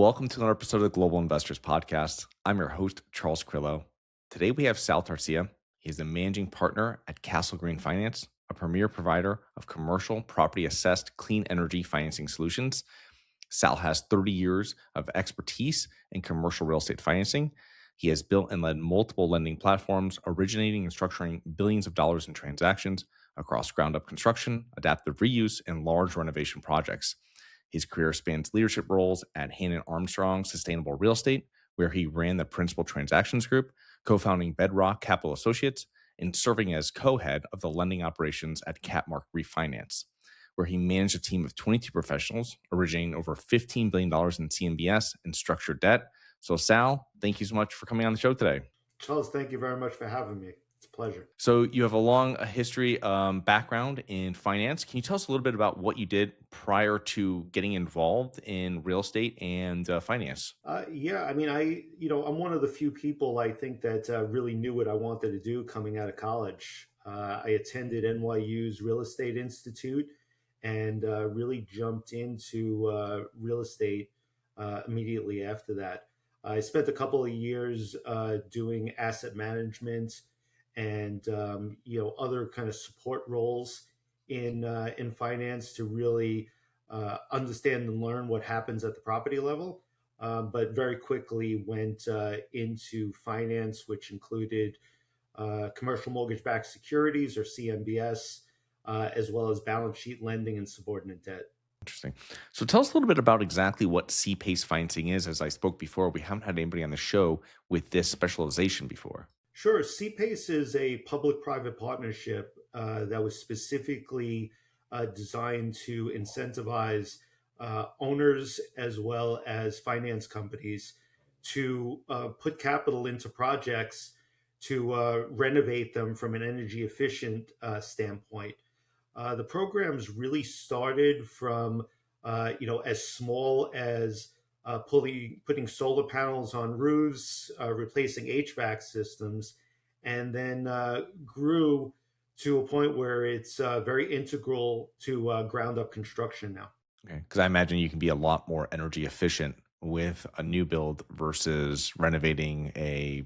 Welcome to another episode of the Global Investors Podcast. I'm your host, Charles Carillo. Today we have Sal Tarsia. He is the managing partner at Castle Green Finance, a premier provider of commercial property assessed clean energy financing solutions. Sal has 30 years of expertise in commercial real estate financing. He has built and led multiple lending platforms, originating and structuring billions of dollars in transactions across ground up construction, adaptive reuse, and large renovation projects. His career spans leadership roles at Hannon Armstrong Sustainable Real Estate, where he ran the principal transactions group, co-founding Bedrock Capital Associates, and serving as co-head of the lending operations at Capmark Refinance, where he managed a team of 22 professionals, originating over $15 billion in CMBS and structured debt. So Sal, thank you so much for coming on the show today. Charles, thank you very much for having me. It's a pleasure. So you have a long history, background in finance. Can you tell us a little bit about what you did prior to getting involved in real estate and finance? I'm one of the few people I think that really knew what I wanted to do coming out of college. I attended NYU's Real Estate Institute and really jumped into real estate immediately after that. I spent a couple of years doing asset management and other kind of support roles in finance to really understand and learn what happens at the property level. But very quickly went into finance, which included commercial mortgage-backed securities or CMBS, as well as balance sheet lending and subordinate debt. Interesting. So tell us a little bit about exactly what CPACE financing is. As I spoke before, we haven't had anybody on the show with this specialization before. Sure. CPACE is a public-private partnership that was specifically designed to incentivize owners as well as finance companies to put capital into projects to renovate them from an energy efficient standpoint. The programs really started from as small as putting solar panels on roofs, replacing HVAC systems, and then grew to a point where it's very integral to ground up construction now. Okay. Because I imagine you can be a lot more energy efficient with a new build versus renovating a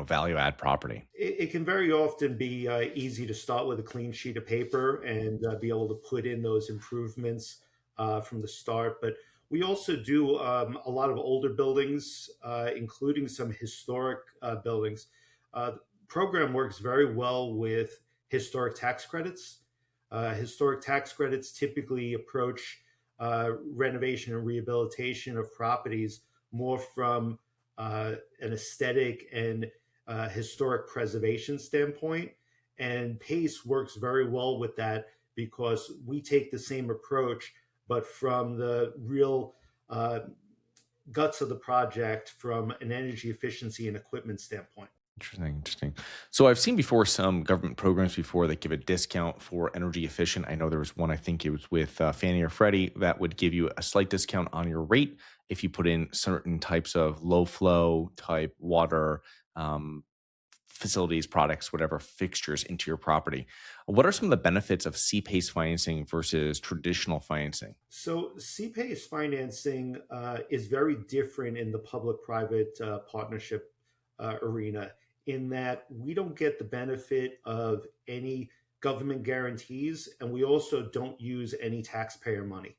value add property. It can very often be easy to start with a clean sheet of paper and be able to put in those improvements from the start. But we also do a lot of older buildings, including some historic buildings. The program works very well with historic tax credits. Historic tax credits typically approach renovation and rehabilitation of properties more from an aesthetic and historic preservation standpoint. And PACE works very well with that because we take the same approach, but from the real guts of the project from an energy efficiency and equipment standpoint. Interesting. So I've seen before some government programs before that give a discount for energy efficient. I know there was one, I think it was with Fannie or Freddie, that would give you a slight discount on your rate if you put in certain types of low flow type water facilities, products, whatever fixtures into your property. What are some of the benefits of CPACE financing versus traditional financing? So CPACE financing is very different in the public-private partnership arena in that we don't get the benefit of any government guarantees, and we also don't use any taxpayer money.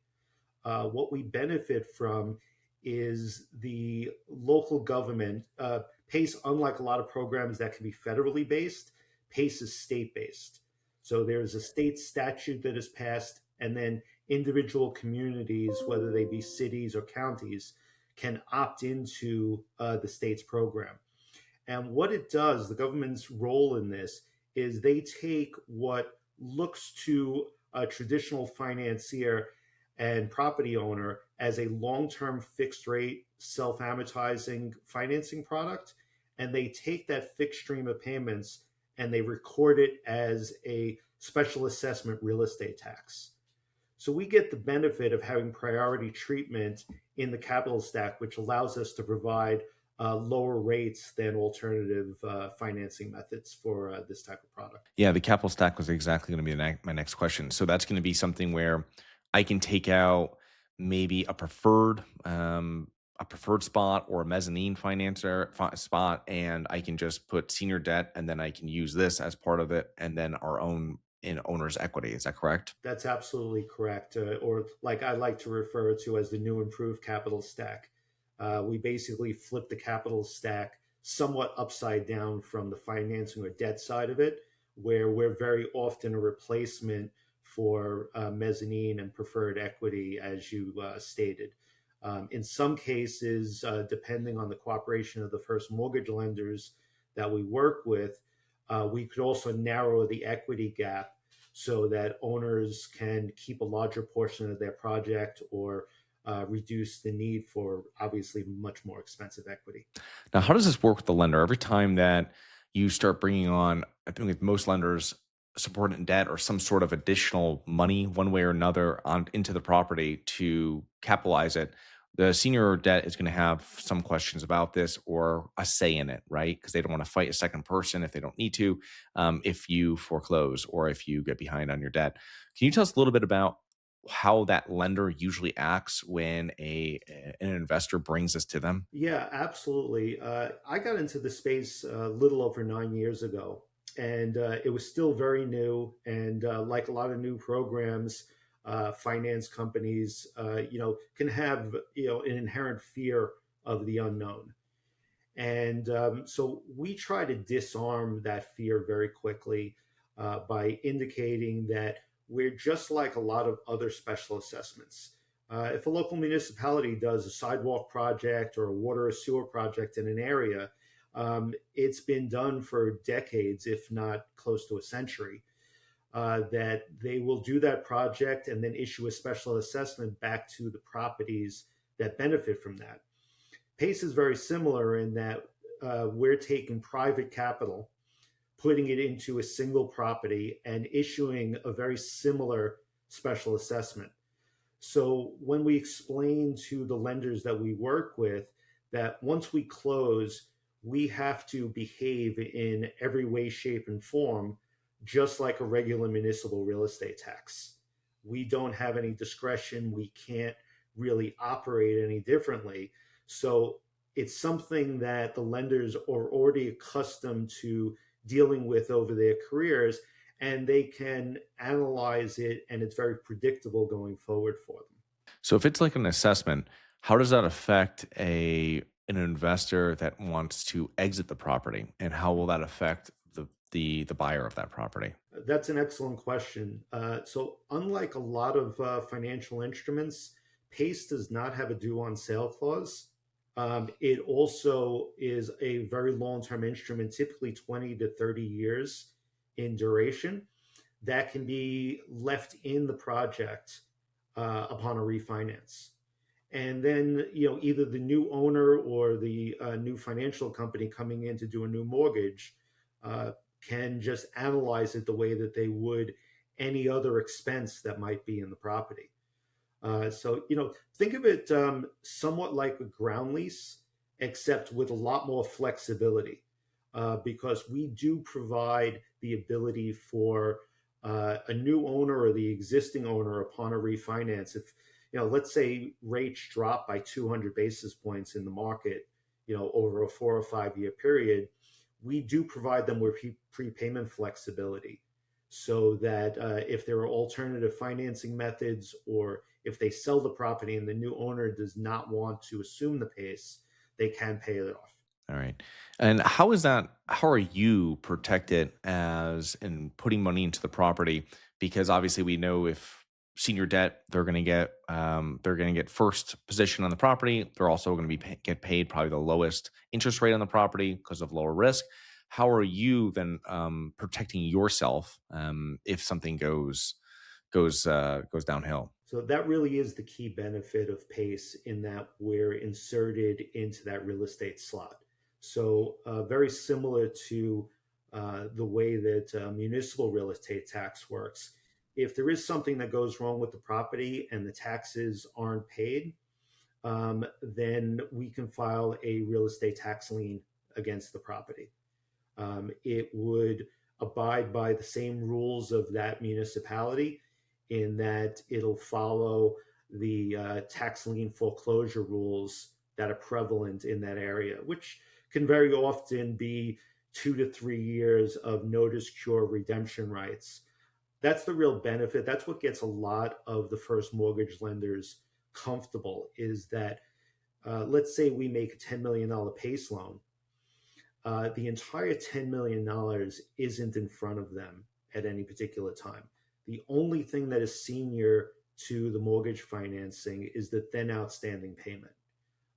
What we benefit from is the local government. PACE, unlike a lot of programs that can be federally based, PACE is state-based. So there's a state statute that is passed, and then individual communities, whether they be cities or counties, can opt into the state's program. And what it does, the government's role in this, is they take what looks to a traditional financier and property owner as a long-term fixed rate, self-amortizing financing product, and they take that fixed stream of payments and they record it as a special assessment real estate tax. So we get the benefit of having priority treatment in the capital stack, which allows us to provide lower rates than alternative financing methods for this type of product. Yeah, the capital stack was exactly going to be my next question. So that's going to be something where I can take out maybe a preferred preferred spot or a mezzanine financer spot, and I can just put senior debt, and then I can use this as part of it, and then our own in owner's equity. Is that correct? That's absolutely correct, or like I like to refer to as the new improved capital stack. We basically flip the capital stack somewhat upside down from the financing or debt side of it, where we're very often a replacement for mezzanine and preferred equity, as you stated. In some cases, depending on the cooperation of the first mortgage lenders that we work with, we could also narrow the equity gap so that owners can keep a larger portion of their project or reduce the need for obviously much more expensive equity. Now, how does this work with the lender? Every time that you start bringing on, I think with most lenders, subordinate debt or some sort of additional money, one way or another, on into the property to capitalize it, the senior debt is going to have some questions about this or a say in it, right? Because they don't want to fight a second person if they don't need to, if you foreclose or if you get behind on your debt. Can you tell us a little bit about how that lender usually acts when an investor brings this to them? Yeah, absolutely. I got into the space a little over 9 years ago, and it was still very new. And like a lot of new programs, finance companies, can have an inherent fear of the unknown. And so we try to disarm that fear very quickly by indicating that we're just like a lot of other special assessments. If a local municipality does a sidewalk project or a water or sewer project in an area, it's been done for decades, if not close to a century. That they will do that project and then issue a special assessment back to the properties that benefit from that. PACE is very similar in that we're taking private capital, putting it into a single property, and issuing a very similar special assessment. So when we explain to the lenders that we work with that once we close, we have to behave in every way, shape, and form, just like a regular municipal real estate tax. We don't have any discretion. We can't really operate any differently. So it's something that the lenders are already accustomed to dealing with over their careers, and they can analyze it, and it's very predictable going forward for them. So if it's like an assessment, how does that affect an investor that wants to exit the property, and how will that affect the buyer of that property? That's an excellent question. So, unlike a lot of financial instruments, PACE does not have a due on sale clause. It also is a very long term instrument, typically 20 to 30 years in duration, that can be left in the project upon a refinance. And then, either the new owner or the new financial company coming in to do a new mortgage uh, can just analyze it the way that they would any other expense that might be in the property. So, think of it somewhat like a ground lease, except with a lot more flexibility, because we do provide the ability for a new owner or the existing owner upon a refinance. If, let's say rates drop by 200 basis points in the market, over a 4 or 5 year period, we do provide them with prepayment flexibility so that if there are alternative financing methods or if they sell the property and the new owner does not want to assume the pace, they can pay it off. All right. And how is that? How are you protected as in putting money into the property? Because obviously we know if senior debt, they're going to get first position on the property. They're also going to get paid probably the lowest interest rate on the property because of lower risk. How are you then protecting yourself if something goes downhill? So that really is the key benefit of PACE in that we're inserted into that real estate slot. So very similar to the way that municipal real estate tax works. If there is something that goes wrong with the property and the taxes aren't paid, then we can file a real estate tax lien against the property. It would abide by the same rules of that municipality in that it'll follow the tax lien foreclosure rules that are prevalent in that area, which can very often be 2 to 3 years of notice cure redemption rights. That's the real benefit. That's what gets a lot of the first mortgage lenders comfortable, is that let's say we make a $10 million PACE loan. The entire $10 million isn't in front of them at any particular time. The only thing that is senior to the mortgage financing is the then outstanding payment.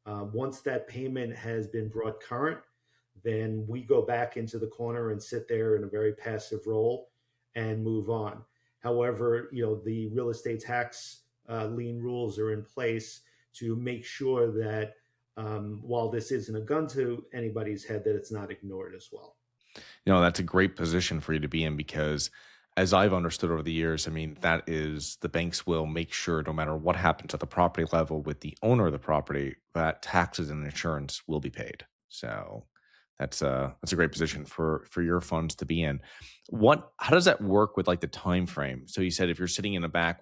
Once that payment has been brought current, then we go back into the corner and sit there in a very passive role and move on. However, the real estate tax lien rules are in place to make sure that while this isn't a gun to anybody's head, that it's not ignored as well. That's a great position for you to be in because, as I've understood over the years, I mean, that is the banks will make sure no matter what happens at the property level with the owner of the property, that taxes and insurance will be paid. So that's a great position for your funds to be in. How does that work with like the time frame? So you said if you're sitting in a back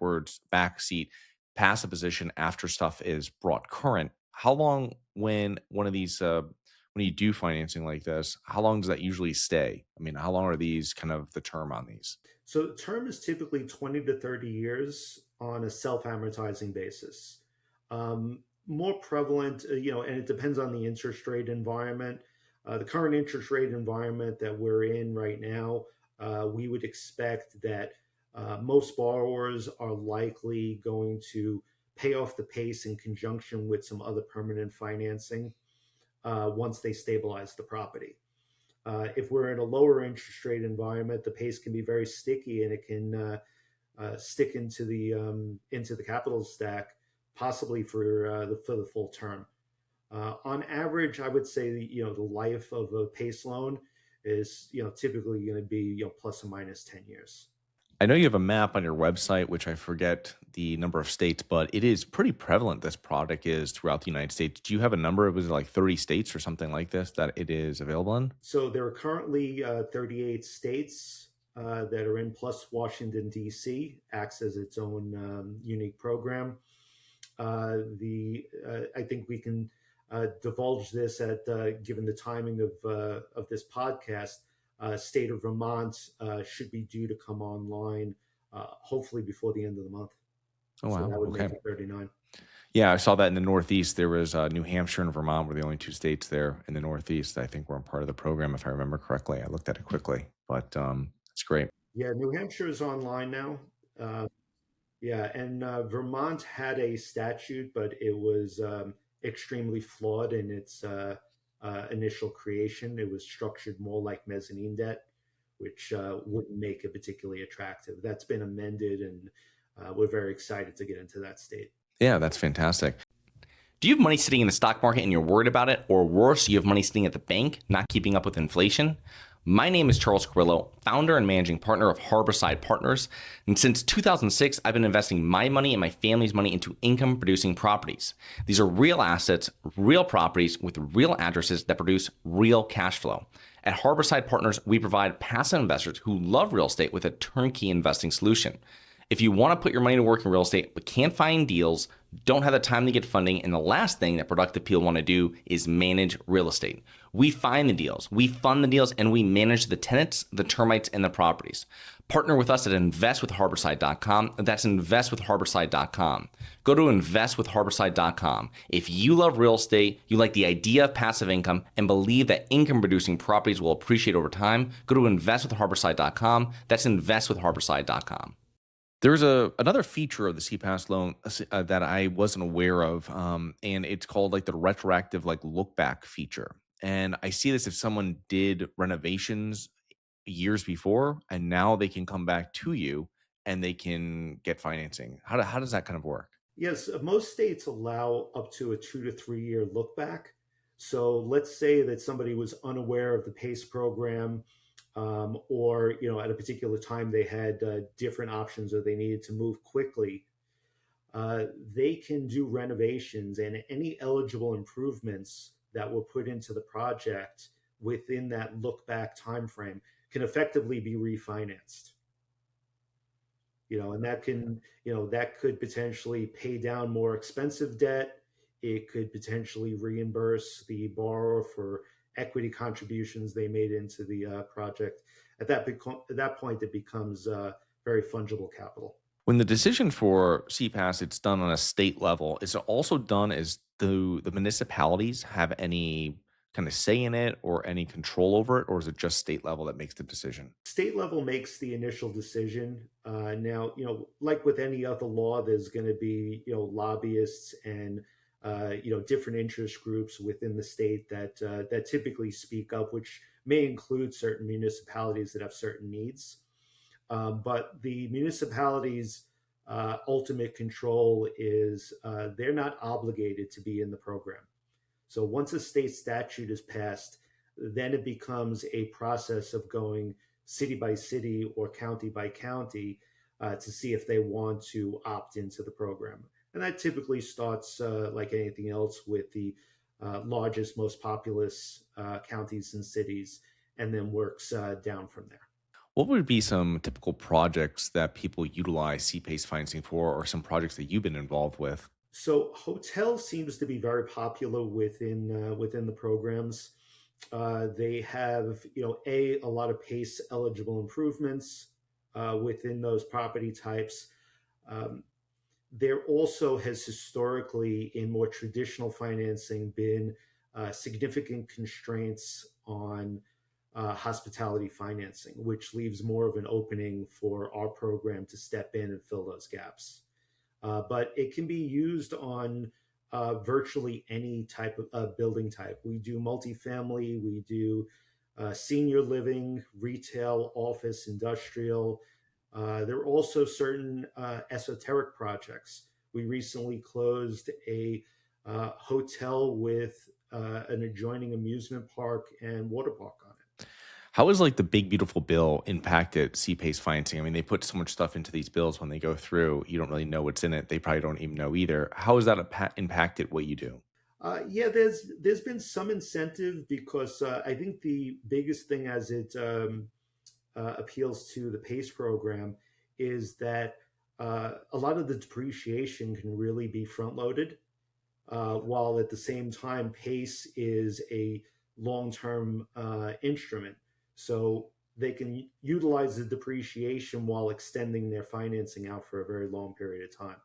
seat, passive position after stuff is brought current, how long when one of these when you do financing like this, how long does that usually stay? I mean, how long are these kind of the term on these? So the term is typically 20 to 30 years on a self-amortizing basis. More prevalent, and it depends on the interest rate environment. The current interest rate environment that we're in right now, we would expect that most borrowers are likely going to pay off the PACE in conjunction with some other permanent financing once they stabilize the property. If we're in a lower interest rate environment, the PACE can be very sticky and it can stick into the capital stack, possibly for the full term. On average, I would say the life of a PACE loan is typically going to be plus or minus 10 years. I know you have a map on your website, which I forget the number of states, but it is pretty prevalent. This product is throughout the United States. Do you have a number? Was it like 30 states or something like this that it is available in? So there are currently 38 states that are in, plus Washington, D.C. acts as its own unique program. I think we can divulge this given the timing of this podcast. State of Vermont should be due to come online hopefully before the end of the month. Oh, So wow. that would Okay. make it 39. Yeah, I saw that in the Northeast. There was New Hampshire and Vermont were the only two states there in the Northeast. I think were part of the program, if I remember correctly. I looked at it quickly, but it's great. Yeah, New Hampshire is online now. Uh, Yeah, and Vermont had a statute, but it was extremely flawed in its initial creation. It was structured more like mezzanine debt, which wouldn't make it particularly attractive. That's been amended, and we're very excited to get into that state. Yeah, that's fantastic. Do you have money sitting in the stock market and you're worried about it? Or worse, you have money sitting at the bank, not keeping up with inflation? My name is Charles Carillo, founder and managing partner of Harborside Partners. And since 2006, I've been investing my money and my family's money into income producing properties. These are real assets, real properties with real addresses that produce real cash flow. At Harborside Partners, we provide passive investors who love real estate with a turnkey investing solution. If you want to put your money to work in real estate but can't find deals, don't have the time to get funding, and the last thing that productive people want to do is manage real estate. We find the deals, we fund the deals, and we manage the tenants, the termites, and the properties. Partner with us at investwithharborside.com. That's investwithharborside.com. Go to investwithharborside.com. If you love real estate, you like the idea of passive income, and believe that income producing properties will appreciate over time, go to investwithharborside.com. That's investwithharborside.com. There's another feature of the CPACE loan that I wasn't aware of, and it's called like the retroactive like look back feature. And I see this if someone did renovations years before, and now they can come back to you and they can get financing. How does that kind of work? Yes, most states allow up to a 2 to 3 year look back. So let's say that somebody was unaware of the PACE program, or at a particular time they had different options or they needed to move quickly. They can do renovations, and any eligible improvements that were put into the project within that look back time frame can effectively be refinanced. And that could potentially pay down more expensive debt. It could potentially reimburse the borrower for equity contributions they made into the project. At that point, it becomes very fungible capital. When the decision for CPAS it's done on a state level, is it also done as the municipalities have any kind of say in it or any control over it, or is it just state level that makes the decision? State level makes the initial decision. Now, like with any other law, there's going to be lobbyists and different interest groups within the state that typically speak up, which may include certain municipalities that have certain needs. But the municipalities' ultimate control is they're not obligated to be in the program. So once a state statute is passed, then it becomes a process of going city by city or county by county to see if they want to opt into the program. And that typically starts, like anything else, with the largest, most populous counties and cities, and then works down from there. What would be some typical projects that people utilize CPACE financing for, or some projects that you've been involved with? So hotel seems to be very popular within the programs. They have a lot of PACE eligible improvements within those property types. Um, there also has historically, in more traditional financing, been significant constraints on hospitality financing, which leaves more of an opening for our program to step in and fill those gaps. But it can be used on virtually any type of building type. We do multifamily, we do senior living, retail, office, industrial. There are also certain esoteric projects. We recently closed a hotel with an adjoining amusement park and water park on it. How is like the big beautiful bill impacted CPACE financing? I mean, they put so much stuff into these bills when they go through. You don't really know what's in it. They probably don't even know either. How has that impacted what you do? Yeah, there's been some incentive because I think the biggest thing as it appeals to the PACE program is that a lot of the depreciation can really be front loaded, while at the same time PACE is a long term instrument, so they can utilize the depreciation while extending their financing out for a very long period of time.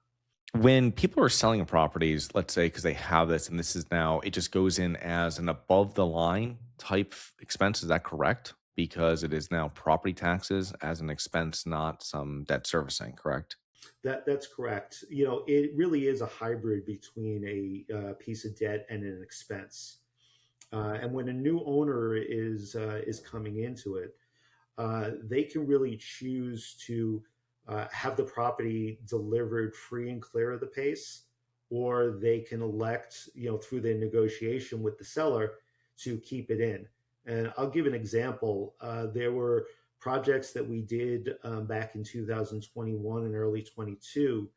When people are selling properties, let's say because they have this and this is now, it just goes in as an above the line type expense. Is that correct? Because it is now property taxes as an expense, not some debt servicing, correct? That's correct. It really is a hybrid between a piece of debt and an expense. And when a new owner is coming into it, they can really choose to have the property delivered free and clear of the PACE, or they can elect, through their negotiation with the seller, to keep it in. And I'll give an example. There were projects that we did back in 2021 and early 22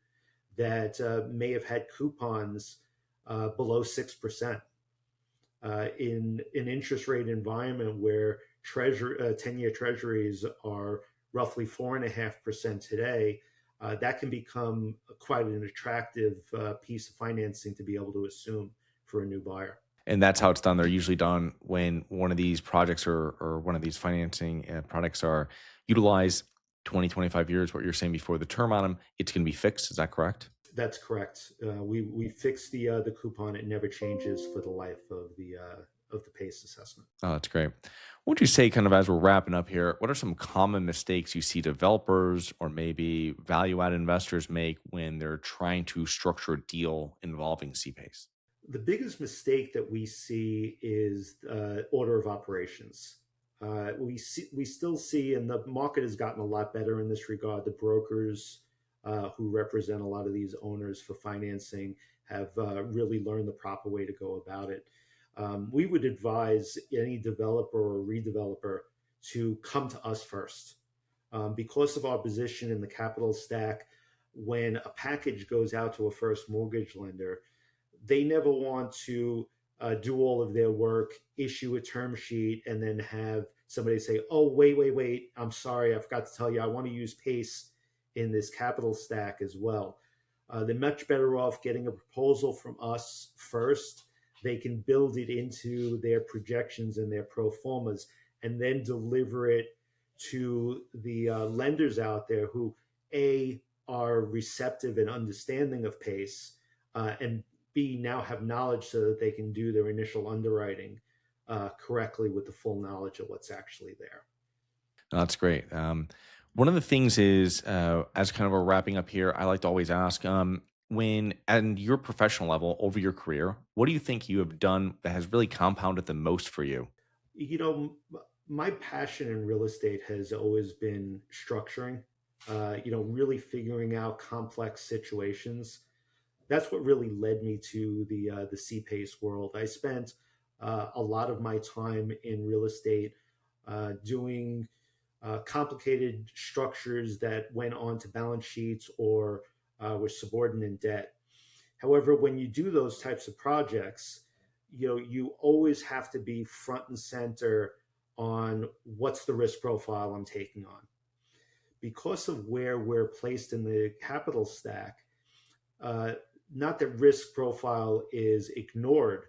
that may have had coupons below 6%. In an interest rate environment where 10-year treasuries are roughly 4.5% today, that can become quite an attractive piece of financing to be able to assume for a new buyer. And that's how it's done. They're usually done when one of these projects or one of these financing products are utilized 20, 25 years, what you're saying before the term on them, it's going to be fixed. Is that correct? That's correct. We fix the coupon; it never changes for the life of the PACE assessment. Oh, that's great. What would you say, kind of as we're wrapping up here, what are some common mistakes you see developers or maybe value add investors make when they're trying to structure a deal involving CPACE? The biggest mistake that we see is order of operations. We still see, and the market has gotten a lot better in this regard. The brokers who represent a lot of these owners for financing have really learned the proper way to go about it. We would advise any developer or redeveloper to come to us first. Because of our position in the capital stack, when a package goes out to a first mortgage lender, they never want to do all of their work, issue a term sheet, and then have somebody say, "Oh, wait, I'm sorry, I forgot to tell you, I want to use PACE in this capital stack as well." They're much better off getting a proposal from us first. They can build it into their projections and their pro formas and then deliver it to the lenders out there who, A, are receptive and understanding of PACE, and B, now have knowledge so that they can do their initial underwriting correctly with the full knowledge of what's actually there. That's great. One of the things is, as kind of a wrapping up here, I like to always ask, when at your professional level over your career, what do you think you have done that has really compounded the most for you? You know, my passion in real estate has always been structuring, really figuring out complex situations. That's what really led me to the CPACE world. I spent a lot of my time in real estate doing complicated structures that went onto balance sheets or were subordinate debt. However, when you do those types of projects, you always have to be front and center on what's the risk profile I'm taking on. Because of where we're placed in the capital stack, uh, not that risk profile is ignored,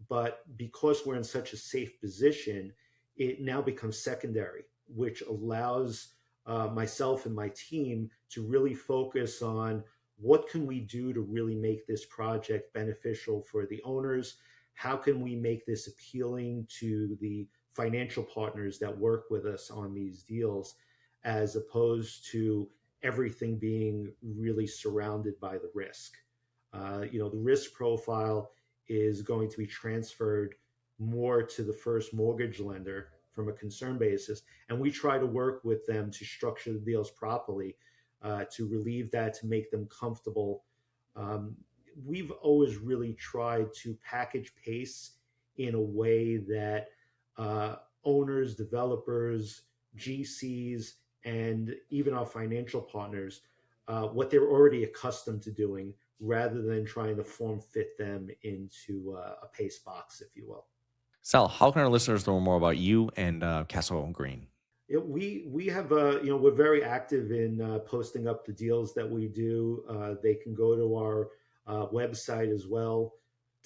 but because we're in such a safe position, it now becomes secondary, which allows myself and my team to really focus on what can we do to really make this project beneficial for the owners? How can we make this appealing to the financial partners that work with us on these deals, as opposed to everything being really surrounded by the risk? The risk profile is going to be transferred more to the first mortgage lender from a concern basis. And we try to work with them to structure the deals properly, to relieve that, to make them comfortable. Um, we've always really tried to package PACE in a way that owners, developers, GCs, and even our financial partners, what they're already accustomed to doing, rather than trying to form fit them into a PACE box, if you will. Sal, how can our listeners know more about you and Castle Green? We have we're very active in posting up the deals that we do. They can go to our website as well,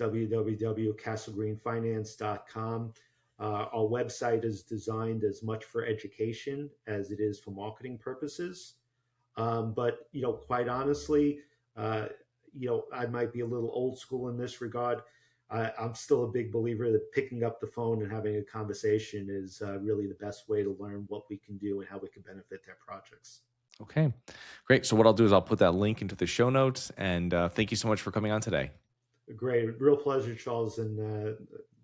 www.castlegreenfinance.com. Our website is designed as much for education as it is for marketing purposes. But quite honestly, I might be a little old school in this regard. I'm still a big believer that picking up the phone and having a conversation is really the best way to learn what we can do and how we can benefit their projects. Okay, great. So what I'll do is I'll put that link into the show notes. And thank you so much for coming on today. Great. Real pleasure, Charles, and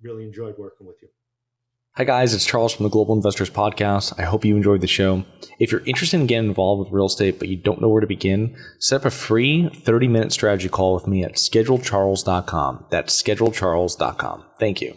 really enjoyed working with you. Hi, guys. It's Charles from the Global Investors Podcast. I hope you enjoyed the show. If you're interested in getting involved with real estate, but you don't know where to begin, set up a free 30-minute strategy call with me at schedulecharles.com. That's schedulecharles.com. Thank you.